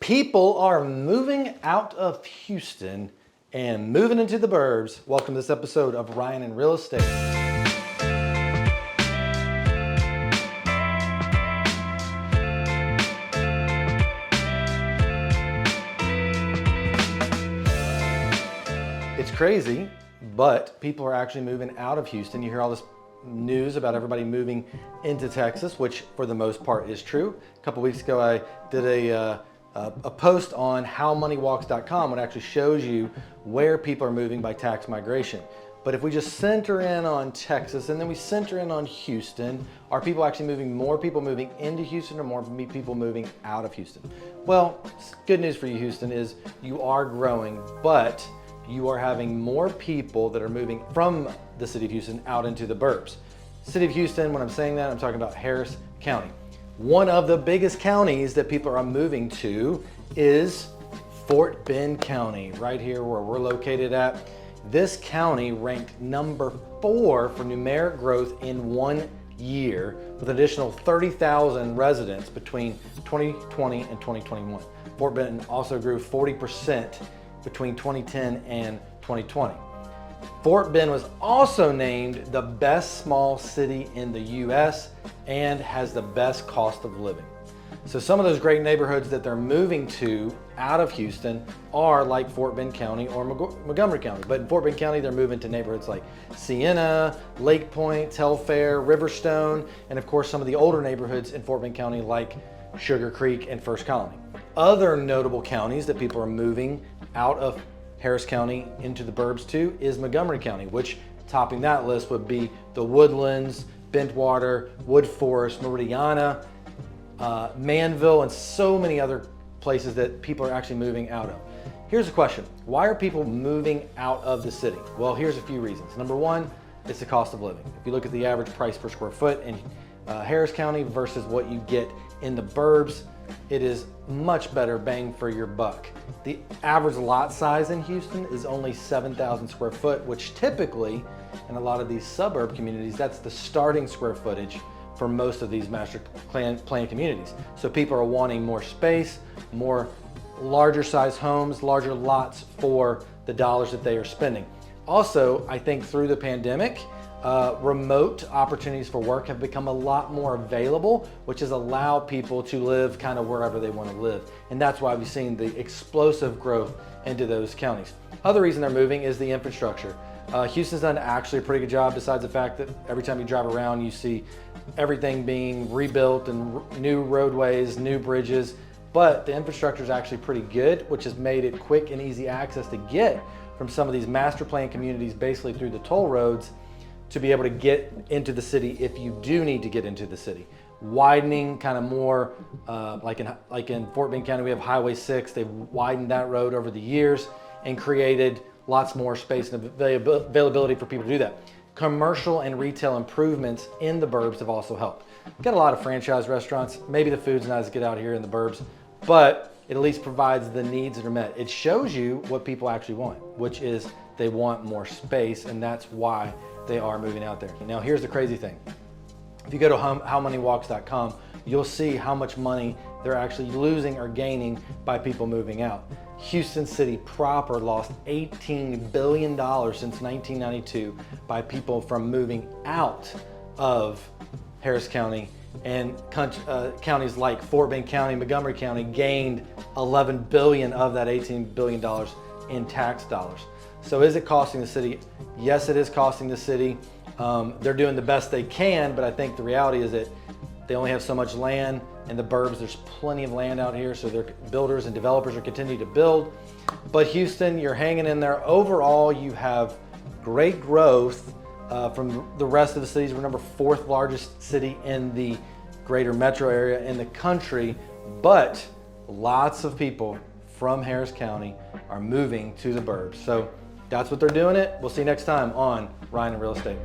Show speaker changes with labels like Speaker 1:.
Speaker 1: People are moving out of Houston and moving into the burbs. Welcome to this episode of Ryan in Real Estate. It's crazy, but people are actually moving out of Houston. You hear all this news about everybody moving into Texas, which for the most part is true. A couple weeks ago, I did a post on howmoneywalks.com, which actually shows you where people are moving by tax migration. But if we just center in on Texas and then we center in on Houston, are people actually moving, more people moving into Houston or more people moving out of Houston? Well, good news for you, Houston, is you are growing, but you are having more people that are moving from the city of Houston out into the burbs. City of Houston, when I'm saying that, I'm talking about Harris County. One of the biggest counties that people are moving to is Fort Bend County, right here where we're located at. This county ranked number 4 for numeric growth in 1 year, with an additional 30,000 residents between 2020 and 2021. Fort Bend also grew 40% between 2010 and 2020. Fort Bend was also named the best small city in the US and has the best cost of living. So some of those great neighborhoods that they're moving to out of Houston are like Fort Bend County or Montgomery County. But in Fort Bend County, they're moving to neighborhoods like Sienna, Lake Point, Telfair, Riverstone, and of course some of the older neighborhoods in Fort Bend County like Sugar Creek and First Colony. Other notable counties that people are moving out of Harris County into the burbs to is Montgomery County, which topping that list would be the Woodlands, Bentwater, Wood Forest, Meridiana, Manville, and so many other places that people are actually moving out of. Here's a question. Why are people moving out of the city? Well, here's a few reasons. Number one, it's the cost of living. If you look at the average price per square foot in Harris County versus what you get in the burbs, it is much better bang for your buck. The average lot size in Houston is only 7,000 square foot, which typically in a lot of these suburb communities, that's the starting square footage for most of these master plan communities. So people are wanting more space, more larger size homes, larger lots for the dollars that they are spending. Also, I think through the pandemic, remote opportunities for work have become a lot more available, which has allowed people to live kind of wherever they want to live. And that's why we've seen the explosive growth into those counties. Other reason they're moving is the infrastructure. Houston's done actually a pretty good job, besides the fact that every time you drive around, you see everything being rebuilt and new roadways, new bridges, but the infrastructure is actually pretty good, which has made it quick and easy access to get from some of these master plan communities basically through the toll roads to be able to get into the city if you do need to get into the city. Widening kind of more, like in Fort Bend County, we have Highway 6. They've widened that road over the years and created lots more space and availability for people to do that. Commercial and retail improvements in the burbs have also helped. We've got a lot of franchise restaurants. Maybe the food's not as good out here in the burbs, but it at least provides the needs that are met. It shows you what people actually want, which is they want more space, and that's why they are moving out there. Now, here's the crazy thing. If you go to howmoneywalks.com, you'll see how much money they're actually losing or gaining by people moving out. Houston City proper lost $18 billion since 1992 by people from moving out of Harris County, and counties like Fort Bend County, Montgomery County gained $11 billion of that $18 billion in tax dollars. So is it costing the city? Yes, it is costing the city. They're doing the best they can, but I think the reality is that they only have so much land. In the burbs, there's plenty of land out here, so their builders and developers are continuing to build. But Houston, you're hanging in there. Overall, you have great growth from the rest of the cities. We're number 4th largest city in the greater metro area in the country, but lots of people from Harris County are moving to the burbs. So that's what they're doing it. We'll see you next time on Ryan in Real Estate.